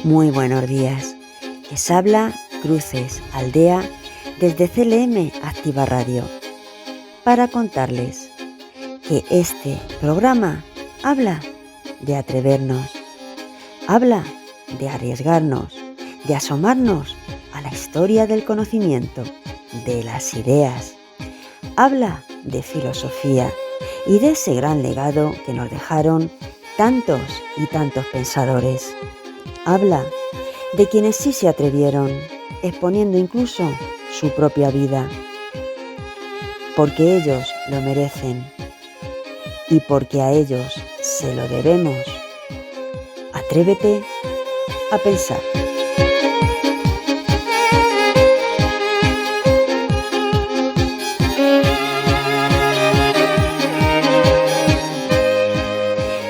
Muy buenos días. Les habla Cruces Aldea desde CLM Activa Radio para contarles que este programa habla de atrevernos, habla de arriesgarnos, de asomarnos a la historia del conocimiento, de las ideas. Habla de filosofía y de ese gran legado que nos dejaron tantos y tantos pensadores. Habla de quienes sí se atrevieron, exponiendo incluso su propia vida, porque ellos lo merecen y porque a ellos se lo debemos. Atrévete a pensar.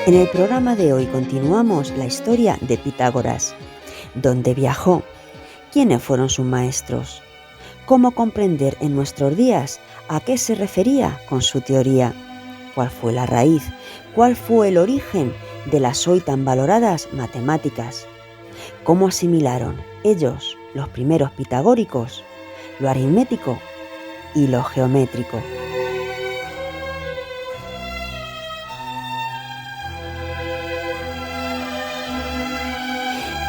En el programa de hoy continuamos la historia de Pitágoras, dónde viajó, quiénes fueron sus maestros, cómo comprender en nuestros días a qué se refería con su teoría, cuál fue la raíz, cuál fue el origen de las hoy tan valoradas matemáticas, cómo asimilaron ellos, los primeros pitagóricos, lo aritmético y lo geométrico.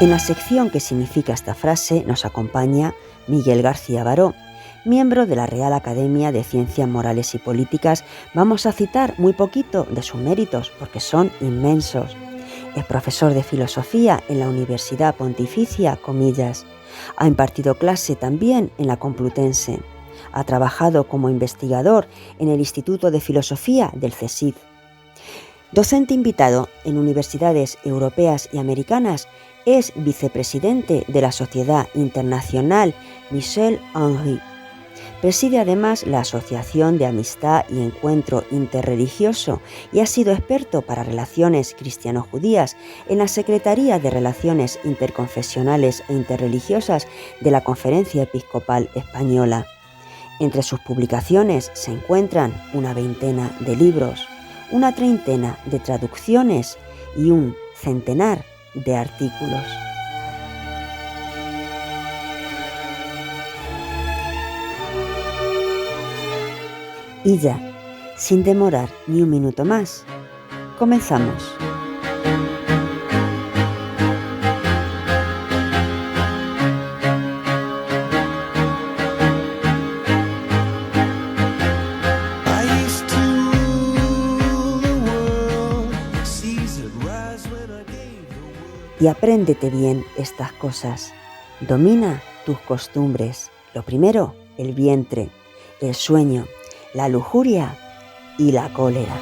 En la sección que significa esta frase nos acompaña Miguel García Baró, miembro de la Real Academia de Ciencias Morales y Políticas. Vamos a citar muy poquito de sus méritos porque son inmensos. Es profesor de filosofía en la Universidad Pontificia Comillas. Ha impartido clase también en la Complutense. Ha trabajado como investigador en el Instituto de Filosofía del CSIC. Docente invitado en universidades europeas y americanas, es vicepresidente de la Sociedad Internacional Michel Henry. Preside además la Asociación de Amistad y Encuentro Interreligioso y ha sido experto para relaciones cristiano-judías en la Secretaría de Relaciones Interconfesionales e Interreligiosas de la Conferencia Episcopal Española. Entre sus publicaciones se encuentran una veintena de libros, una treintena de traducciones y un centenar de artículos. Y ya, sin demorar ni un minuto más, comenzamos. Y apréndete bien estas cosas. Domina tus costumbres. Lo primero, el vientre, el sueño, la lujuria y la cólera.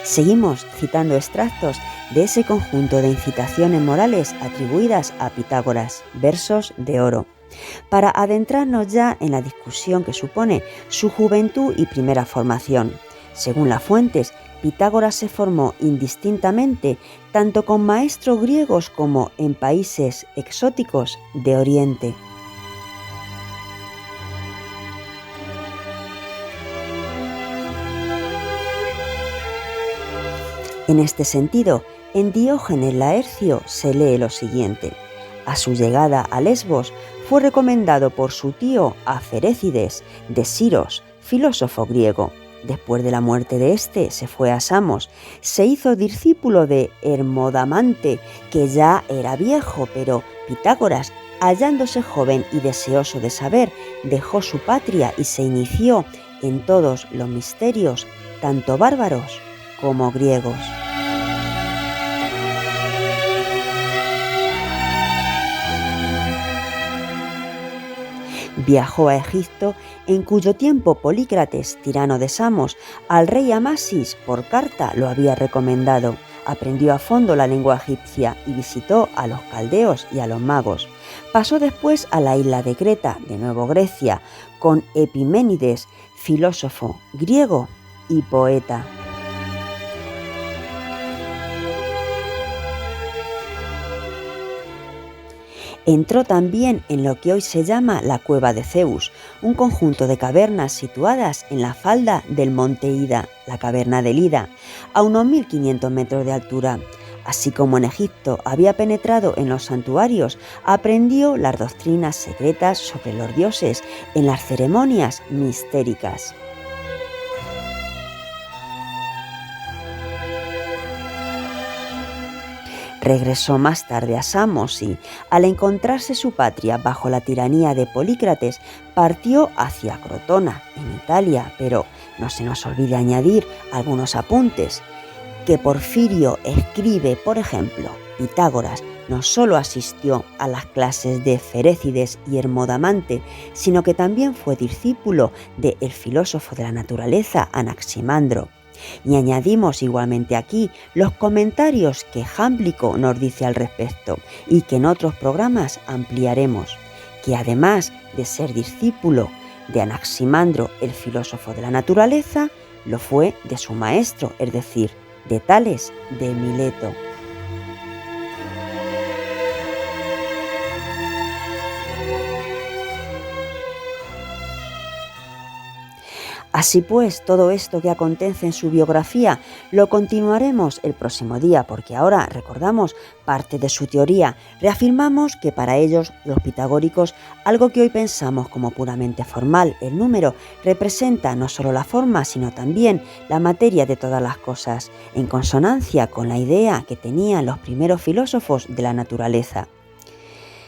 Seguimos citando extractos de ese conjunto de incitaciones morales atribuidas a Pitágoras, versos de oro, para adentrarnos ya en la discusión que supone su juventud y primera formación. Según las fuentes, Pitágoras se formó indistintamente tanto con maestros griegos como en países exóticos de Oriente. En este sentido, en Diógenes Laercio se lee lo siguiente: a su llegada a Lesbos fue recomendado por su tío a Ferécides de Siros, filósofo griego. Después de la muerte de este, se fue a Samos. Se hizo discípulo de Hermodamante, que ya era viejo, pero Pitágoras, hallándose joven y deseoso de saber, dejó su patria y se inició en todos los misterios, tanto bárbaros como griegos. Viajó a Egipto, en cuyo tiempo Polícrates, tirano de Samos, al rey Amasis por carta lo había recomendado. Aprendió a fondo la lengua egipcia y visitó a los caldeos y a los magos. Pasó después a la isla de Creta, de nuevo Grecia, con Epiménides, filósofo griego y poeta. Entró también en lo que hoy se llama la Cueva de Zeus, un conjunto de cavernas situadas en la falda del monte Ida, la caverna del Ida, a unos 1500 metros de altura. Así como en Egipto había penetrado en los santuarios, aprendió las doctrinas secretas sobre los dioses en las ceremonias mistéricas. Regresó más tarde a Samos y, al encontrarse su patria bajo la tiranía de Polícrates, partió hacia Crotona, en Italia, pero no se nos olvide añadir algunos apuntes. Que Porfirio escribe, por ejemplo, Pitágoras no solo asistió a las clases de Ferécides y Hermodamante, sino que también fue discípulo del filósofo de la naturaleza Anaximandro. Y añadimos igualmente aquí los comentarios que Jámblico nos dice al respecto y que en otros programas ampliaremos, que además de ser discípulo de Anaximandro, el filósofo de la naturaleza, lo fue de su maestro, es decir, de Tales de Mileto. Así pues, todo esto que acontece en su biografía lo continuaremos el próximo día, porque ahora recordamos parte de su teoría. Reafirmamos que para ellos, los pitagóricos, algo que hoy pensamos como puramente formal, el número, representa no solo la forma, sino también la materia de todas las cosas, en consonancia con la idea que tenían los primeros filósofos de la naturaleza.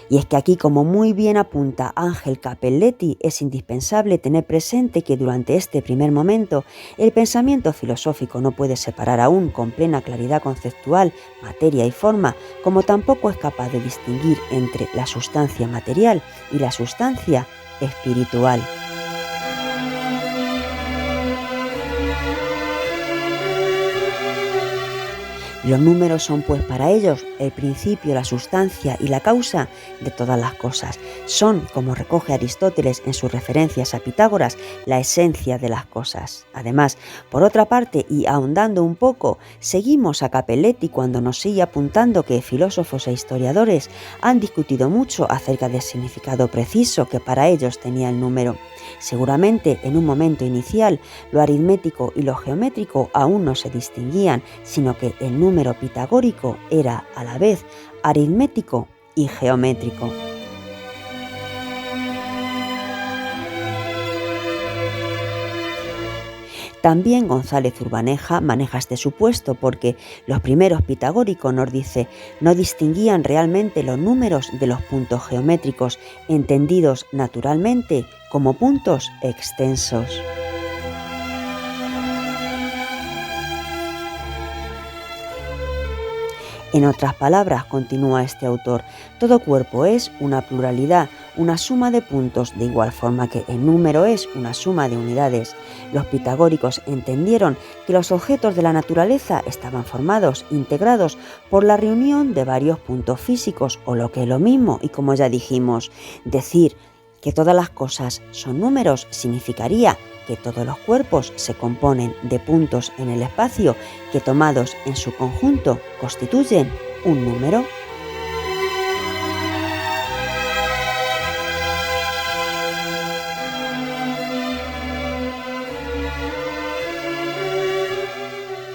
Y es que aquí, como muy bien apunta Ángel Capelletti, es indispensable tener presente que durante este primer momento el pensamiento filosófico no puede separar aún con plena claridad conceptual materia y forma, como tampoco es capaz de distinguir entre la sustancia material y la sustancia espiritual. Los números son pues para ellos el principio, la sustancia y la causa de todas las cosas. Son, como recoge Aristóteles en sus referencias a Pitágoras, la esencia de las cosas. Además, por otra parte, y ahondando un poco, seguimos a Capelletti cuando nos sigue apuntando que filósofos e historiadores han discutido mucho acerca del significado preciso que para ellos tenía el número. Seguramente en un momento inicial lo aritmético y lo geométrico aún no se distinguían, sino que el número pitagórico era a la vez aritmético y geométrico. También González Urbaneja maneja este supuesto porque los primeros pitagóricos, nos dice, no distinguían realmente los números de los puntos geométricos, entendidos naturalmente como puntos extensos. En otras palabras, continúa este autor, todo cuerpo es una pluralidad, una suma de puntos, de igual forma que el número es una suma de unidades. Los pitagóricos entendieron que los objetos de la naturaleza estaban formados, integrados por la reunión de varios puntos físicos, o lo que es lo mismo, y como ya dijimos, decir que todas las cosas son números significaría que todos los cuerpos se componen de puntos en el espacio que tomados en su conjunto constituyen un número.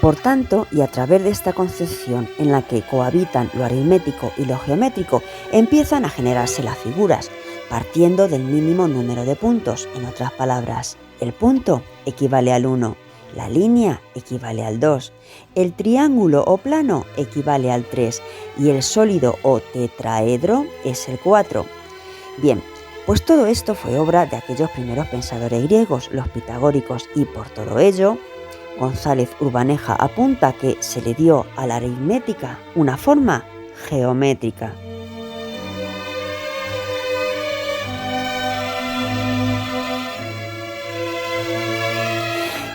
Por tanto, y a través de esta concepción en la que cohabitan lo aritmético y lo geométrico, empiezan a generarse las figuras, partiendo del mínimo número de puntos. En otras palabras, el punto equivale al 1, la línea equivale al 2, el triángulo o plano equivale al 3 y el sólido o tetraedro es el 4. Bien, pues todo esto fue obra de aquellos primeros pensadores griegos, los pitagóricos, y por todo ello, González Urbaneja apunta que se le dio a la aritmética una forma geométrica.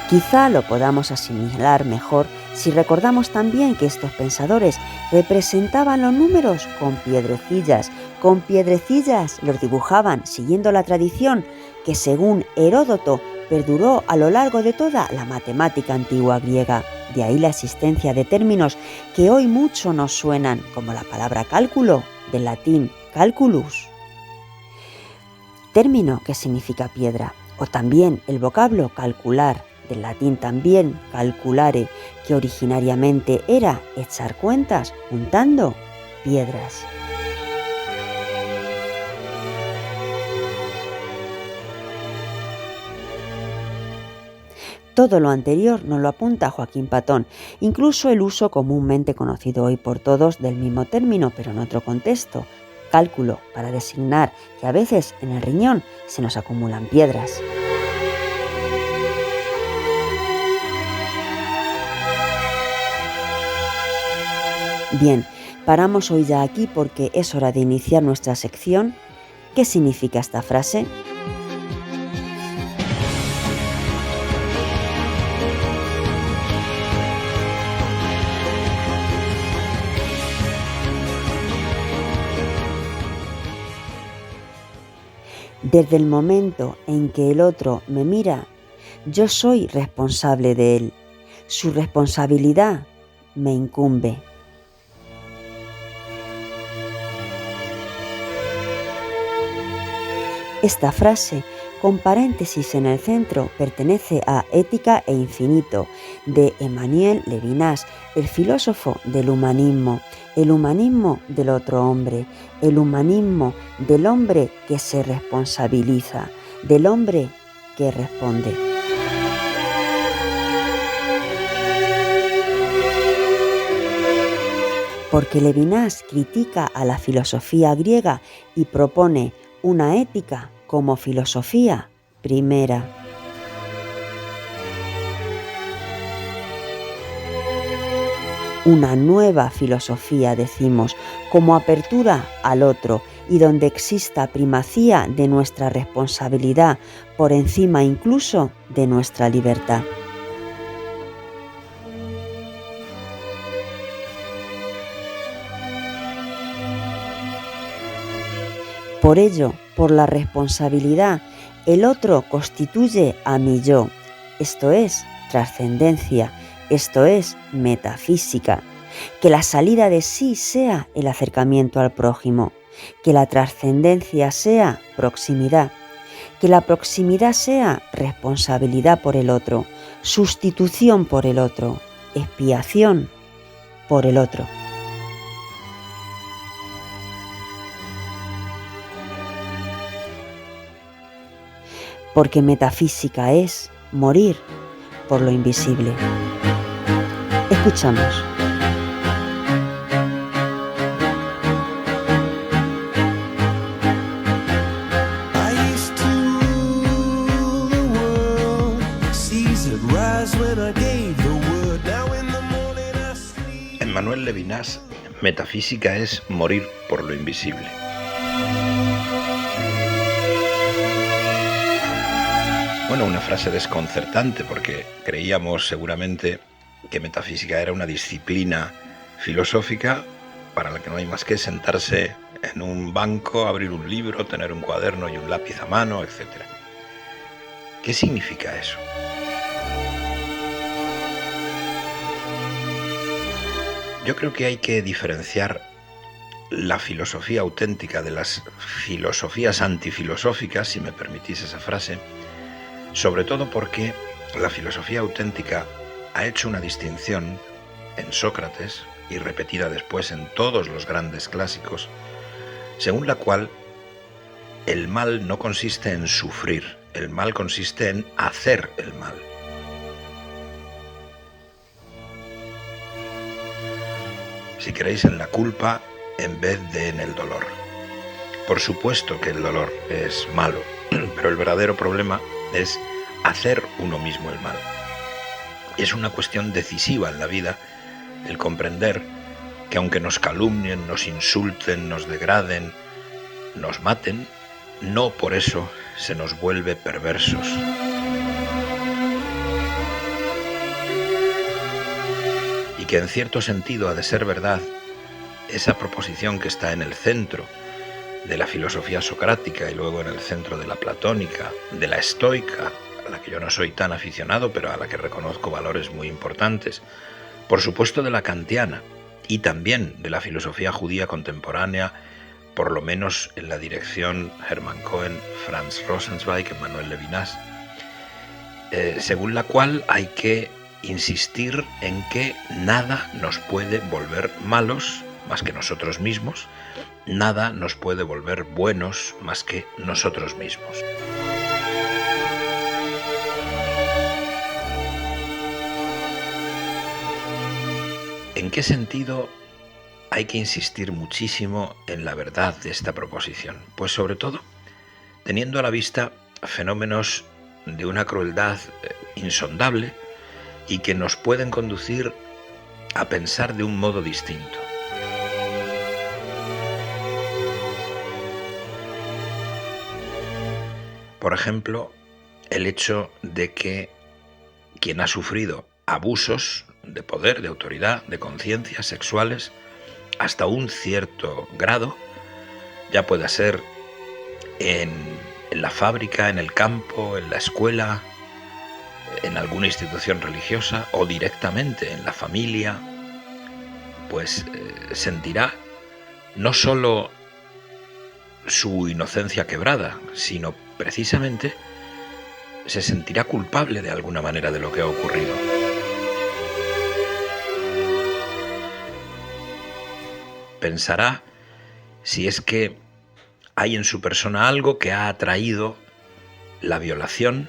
Quizá lo podamos asimilar mejor si recordamos también que estos pensadores representaban los números con piedrecillas los dibujaban siguiendo la tradición que, según Heródoto, perduró a lo largo de toda la matemática antigua griega. De ahí la existencia de términos que hoy mucho nos suenan, como la palabra cálculo, del latín calculus, término que significa piedra, o también el vocablo calcular, del latín también calculare, que originariamente era echar cuentas juntando piedras. Todo lo anterior nos lo apunta Joaquín Patón, incluso el uso comúnmente conocido hoy por todos del mismo término, pero en otro contexto, cálculo, para designar que a veces en el riñón se nos acumulan piedras. Bien, paramos hoy ya aquí porque es hora de iniciar nuestra sección. ¿Qué significa esta frase? Desde el momento en que el otro me mira, yo soy responsable de él. Su responsabilidad me incumbe. Esta frase, con paréntesis en el centro, pertenece a Ética e Infinito, de Emmanuel Levinas, el filósofo del humanismo, el humanismo del otro hombre, el humanismo del hombre que se responsabiliza, del hombre que responde. Porque Levinas critica a la filosofía griega y propone una ética como filosofía primera. Una nueva filosofía, decimos, como apertura al otro y donde exista primacía de nuestra responsabilidad por encima incluso de nuestra libertad. Por ello, por la responsabilidad, el otro constituye a mi yo, esto es trascendencia, esto es metafísica, que la salida de sí sea el acercamiento al prójimo, que la trascendencia sea proximidad, que la proximidad sea responsabilidad por el otro, sustitución por el otro, expiación por el otro. Porque metafísica es morir por lo invisible. Escuchamos. Emmanuel Levinas, metafísica es morir por lo invisible. Bueno, una frase desconcertante porque creíamos seguramente que metafísica era una disciplina filosófica para la que no hay más que sentarse en un banco, abrir un libro, tener un cuaderno y un lápiz a mano, etc. ¿Qué significa eso? Yo creo que hay que diferenciar la filosofía auténtica de las filosofías antifilosóficas, si me permitís esa frase, sobre todo porque la filosofía auténtica ha hecho una distinción en Sócrates y repetida después en todos los grandes clásicos, según la cual el mal no consiste en sufrir, el mal consiste en hacer el mal. Si queréis, en la culpa en vez de en el dolor. Por supuesto que el dolor es malo, pero el verdadero problema es hacer uno mismo el mal. Es una cuestión decisiva en la vida el comprender que aunque nos calumnien, nos insulten, nos degraden, nos maten, no por eso se nos vuelve perversos. Y que en cierto sentido ha de ser verdad esa proposición que está en el centro de la filosofía socrática y luego en el centro de la platónica, de la estoica, a la que yo no soy tan aficionado, pero a la que reconozco valores muy importantes, por supuesto de la kantiana y también de la filosofía judía contemporánea por lo menos en la dirección Hermann Cohen, Franz Rosenzweig, Emmanuel Levinas, según la cual hay que insistir en que nada nos puede volver malos más que nosotros mismos, nada nos puede volver buenos más que nosotros mismos. ¿En qué sentido hay que insistir muchísimo en la verdad de esta proposición? Pues sobre todo teniendo a la vista fenómenos de una crueldad insondable y que nos pueden conducir a pensar de un modo distinto. Por ejemplo, el hecho de que quien ha sufrido abusos de poder, de autoridad, de conciencia sexuales, hasta un cierto grado, ya pueda ser en la fábrica, en el campo, en la escuela, en alguna institución religiosa o directamente en la familia, pues sentirá no solo su inocencia quebrada, sino precisamente se sentirá culpable de alguna manera de lo que ha ocurrido. Pensará si es que hay en su persona algo que ha atraído la violación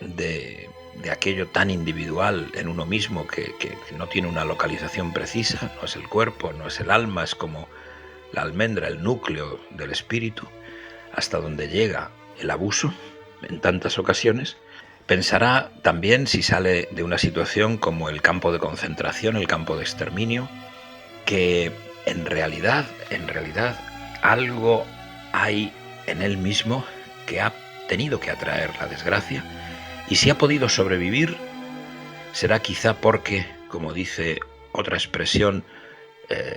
de aquello tan individual en uno mismo que no tiene una localización precisa, no es el cuerpo, no es el alma, es como la almendra, el núcleo del espíritu, hasta donde llega el abuso en tantas ocasiones. Pensará también si sale de una situación como el campo de concentración, el campo de exterminio, que en realidad, algo hay en él mismo que ha tenido que atraer la desgracia, y si ha podido sobrevivir, será quizá porque, como dice otra expresión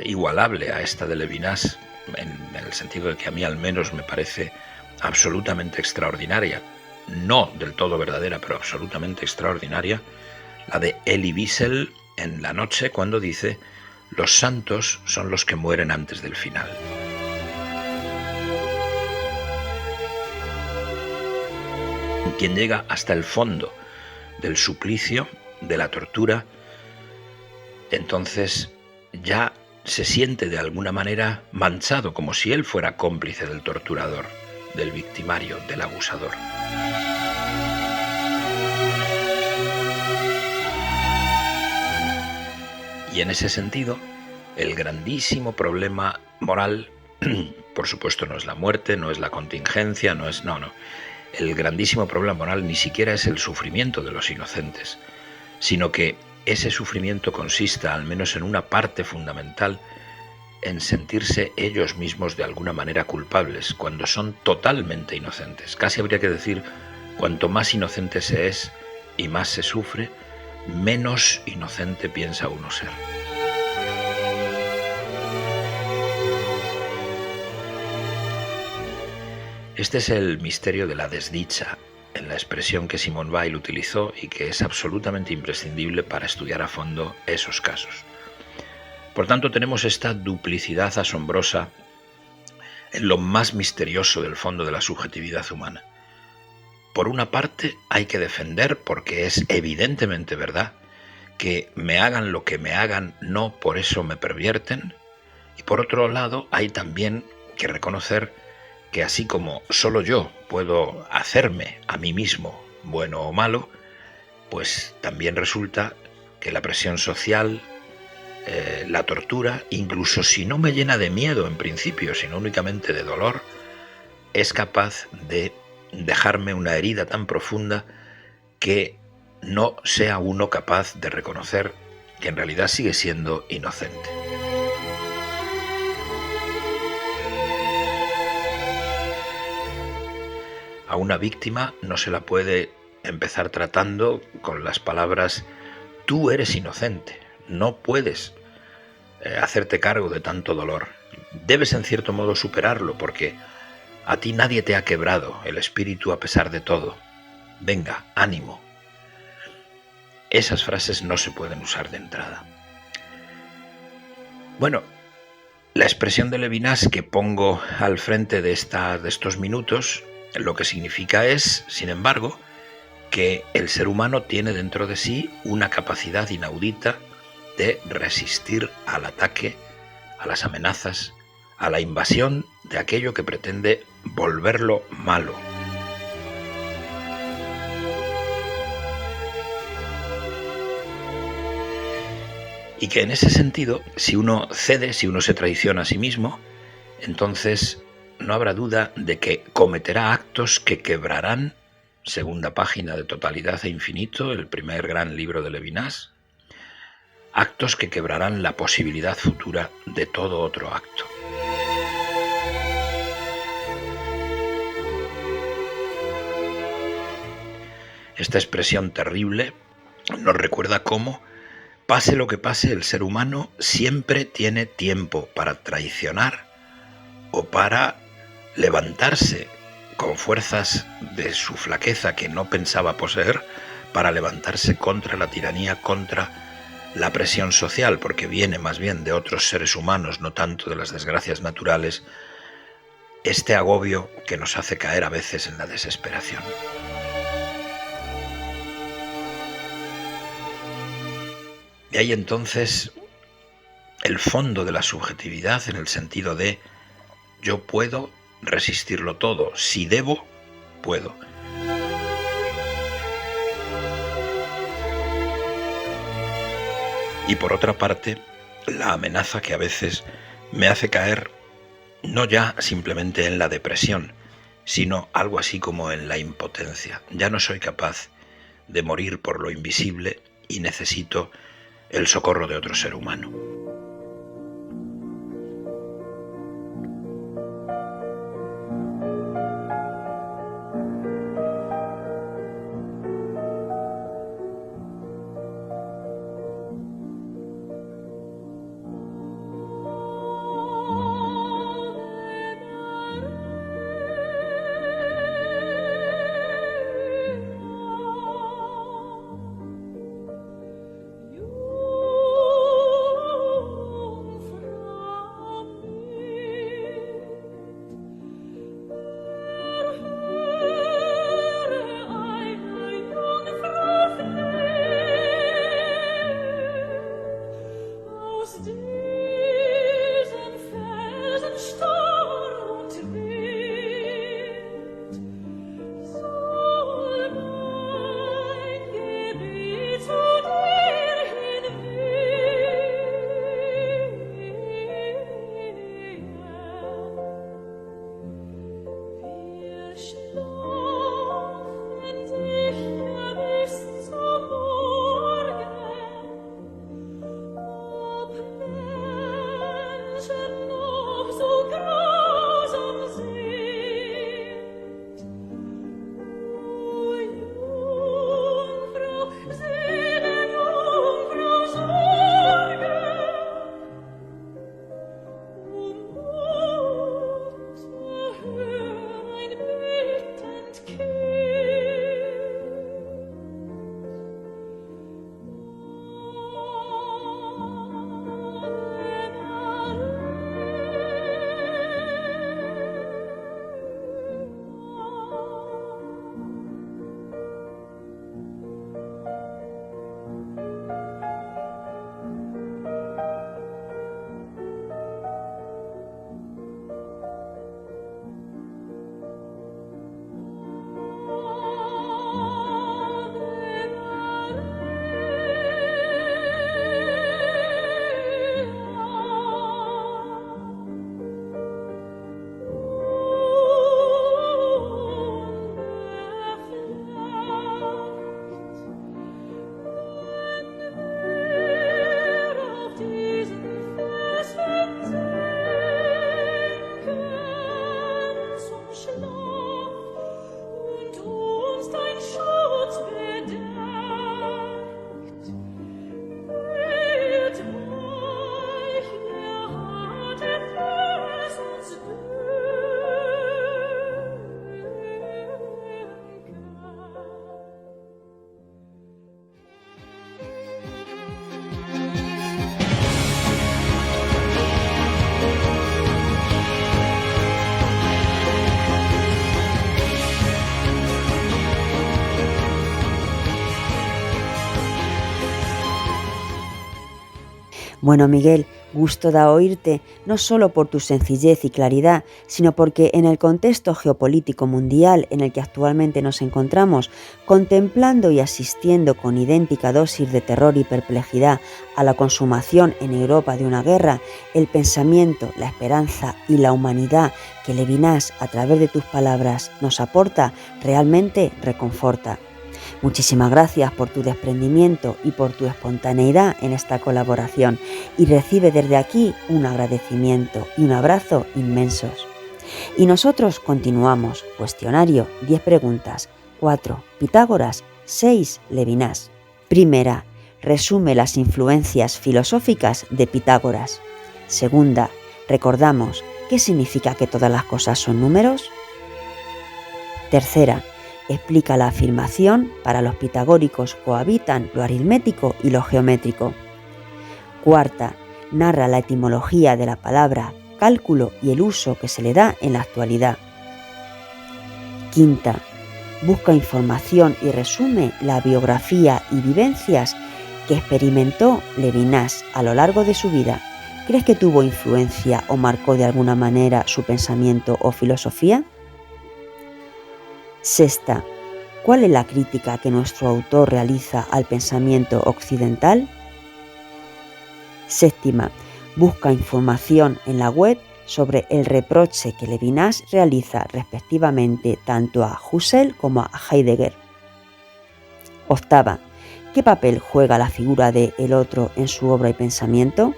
igualable a esta de Levinas, en el sentido de que a mí al menos me parece absolutamente extraordinaria, no del todo verdadera, pero absolutamente extraordinaria, la de Elie Wiesel en La noche, cuando dice: los santos son los que mueren antes del final. Quien llega hasta el fondo del suplicio, de la tortura, entonces ya se siente de alguna manera manchado, como si él fuera cómplice del torturador, del victimario, del abusador. Y en ese sentido, el grandísimo problema moral, por supuesto no es la muerte, no es la contingencia, no. El grandísimo problema moral ni siquiera es el sufrimiento de los inocentes, sino que ese sufrimiento consista, al menos en una parte fundamental, en sentirse ellos mismos de alguna manera culpables, cuando son totalmente inocentes. Casi habría que decir, cuanto más inocente se es y más se sufre, menos inocente piensa uno ser. Este es el misterio de la desdicha, en la expresión que Simone Weil utilizó y que es absolutamente imprescindible para estudiar a fondo esos casos. Por tanto, tenemos esta duplicidad asombrosa en lo más misterioso del fondo de la subjetividad humana. Por una parte, hay que defender, porque es evidentemente verdad, que me hagan lo que me hagan, no por eso me pervierten. Y por otro lado, hay también que reconocer que así como solo yo puedo hacerme a mí mismo bueno o malo, pues también resulta que la presión social, la tortura, incluso si no me llena de miedo en principio, sino únicamente de dolor, es capaz de dejarme una herida tan profunda que no sea uno capaz de reconocer que en realidad sigue siendo inocente. A una víctima no se la puede empezar tratando con las palabras: tú eres inocente, no puedes hacerte cargo de tanto dolor. Debes en cierto modo superarlo, porque a ti nadie te ha quebrado el espíritu a pesar de todo. Venga, ánimo. Esas frases no se pueden usar de entrada. Bueno, la La expresión de Levinas que pongo al frente de estos minutos, lo que significa es, sin embargo, que el ser humano tiene dentro de sí una capacidad inaudita de resistir al ataque, a las amenazas, a la invasión de aquello que pretende volverlo malo. Y que en ese sentido, si uno cede, si uno se traiciona a sí mismo, entonces no habrá duda de que cometerá actos que quebrarán, segunda página de Totalidad e Infinito, el primer gran libro de Levinas, actos que quebrarán la posibilidad futura de todo otro acto. Esta expresión terrible nos recuerda cómo, pase lo que pase, el ser humano siempre tiene tiempo para traicionar o para levantarse con fuerzas de su flaqueza que no pensaba poseer, para levantarse contra la tiranía, contra la presión social, porque viene más bien de otros seres humanos, no tanto de las desgracias naturales, este agobio que nos hace caer a veces en la desesperación. Y hay entonces el fondo de la subjetividad en el sentido de yo puedo resistirlo todo, si debo, puedo. Y por otra parte, la amenaza que a veces me hace caer no ya simplemente en la depresión, sino algo así como en la impotencia. Ya no soy capaz de morir por lo invisible y necesito el socorro de otro ser humano. Bueno, Miguel, gusto da oírte, no solo por tu sencillez y claridad, sino porque en el contexto geopolítico mundial en el que actualmente nos encontramos, contemplando y asistiendo con idéntica dosis de terror y perplejidad a la consumación en Europa de una guerra, el pensamiento, la esperanza y la humanidad que Levinas, a través de tus palabras, nos aporta, realmente reconforta. Muchísimas gracias por tu desprendimiento y por tu espontaneidad en esta colaboración y recibe desde aquí un agradecimiento y un abrazo inmensos. Y nosotros continuamos. Cuestionario, 10 preguntas, 4 Pitágoras, 6 Levinas. Primera, resume las influencias filosóficas de Pitágoras. Segunda, recordamos, ¿qué significa que todas las cosas son números? Tercera, explica la afirmación, para los pitagóricos cohabitan lo aritmético y lo geométrico. Cuarta, narra la etimología de la palabra cálculo y el uso que se le da en la actualidad. Quinta, busca información y resume la biografía y vivencias que experimentó Levinas a lo largo de su vida. ¿Crees que tuvo influencia o marcó de alguna manera su pensamiento o filosofía? Sexta, ¿cuál es la crítica que nuestro autor realiza al pensamiento occidental? Séptima, busca información en la web sobre el reproche que Levinas realiza respectivamente tanto a Husserl como a Heidegger. Octava, ¿qué papel juega la figura de el otro en su obra y pensamiento?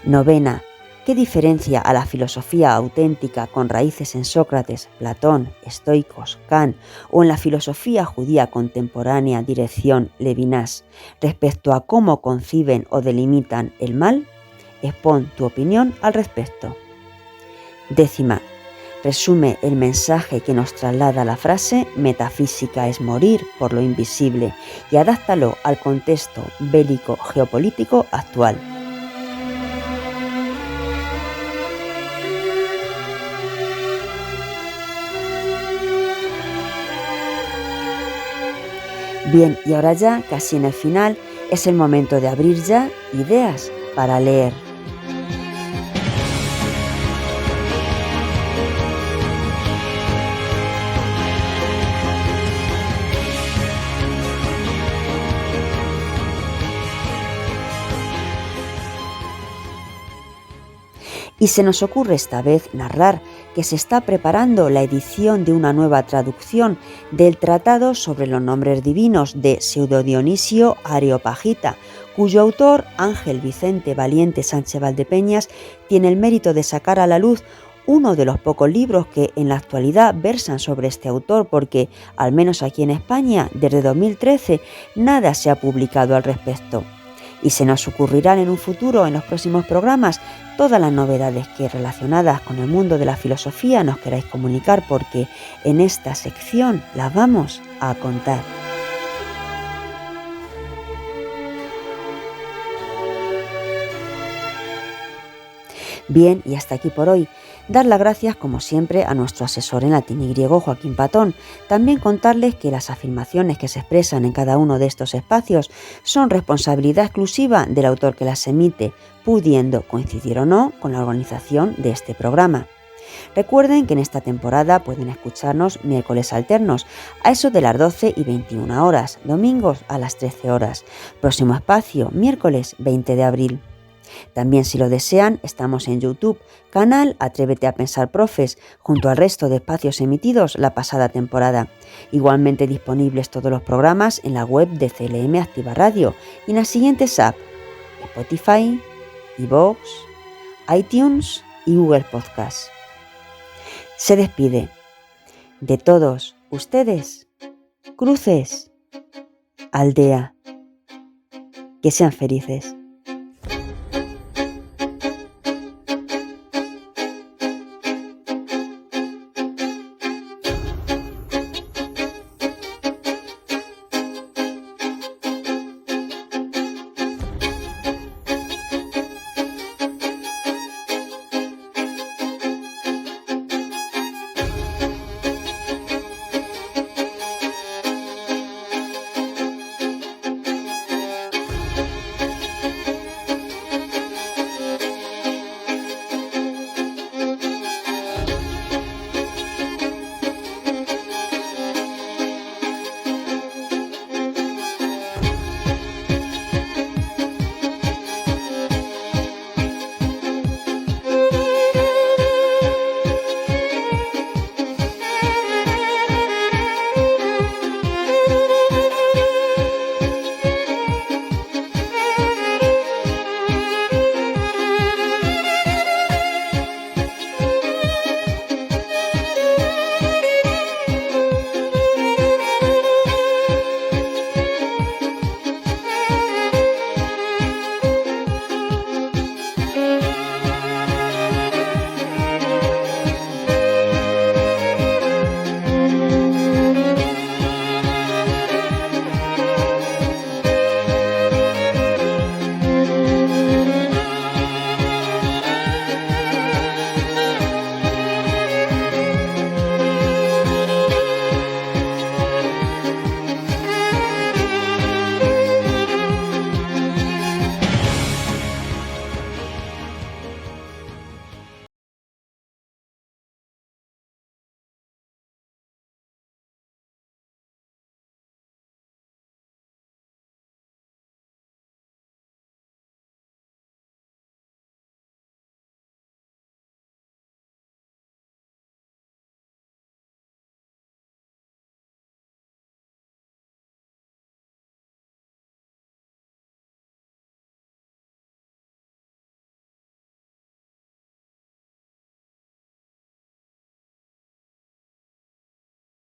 Novena, ¿qué diferencia a la filosofía auténtica con raíces en Sócrates, Platón, estoicos, Kant o en la filosofía judía contemporánea dirección Levinas respecto a cómo conciben o delimitan el mal? Expon tu opinión al respecto. Décima, resume el mensaje que nos traslada la frase metafísica es morir por lo invisible y adáptalo al contexto bélico geopolítico actual. Bien, y ahora ya, casi en el final, es el momento de abrir ya ideas para leer. Y se nos ocurre esta vez narrar que se está preparando la edición de una nueva traducción del Tratado sobre los Nombres Divinos de Pseudo Dionisio Areopagita, cuyo autor, Ángel Vicente Valiente Sánchez Valdepeñas, tiene el mérito de sacar a la luz uno de los pocos libros que en la actualidad versan sobre este autor, porque, al menos aquí en España, desde 2013, nada se ha publicado al respecto. Y se nos ocurrirán en un futuro, en los próximos programas, todas las novedades que relacionadas con el mundo de la filosofía nos queráis comunicar, porque en esta sección las vamos a contar. Bien, y hasta aquí por hoy. Dar las gracias, como siempre, a nuestro asesor en latín y griego, Joaquín Patón. También contarles que las afirmaciones que se expresan en cada uno de estos espacios son responsabilidad exclusiva del autor que las emite, pudiendo coincidir o no con la organización de este programa. Recuerden que en esta temporada pueden escucharnos miércoles alternos a eso de las 12 y 21 horas, domingos a las 13 horas. Próximo espacio, miércoles 20 de abril. También, si lo desean, estamos en YouTube, canal Atrévete a Pensar Profes, junto al resto de espacios emitidos la pasada temporada. Igualmente disponibles todos los programas en la web de CLM Activa Radio y en las siguientes apps: Spotify, iVoox, iTunes y Google Podcast. Se despide de todos ustedes, Cruces, Aldea. Que sean felices.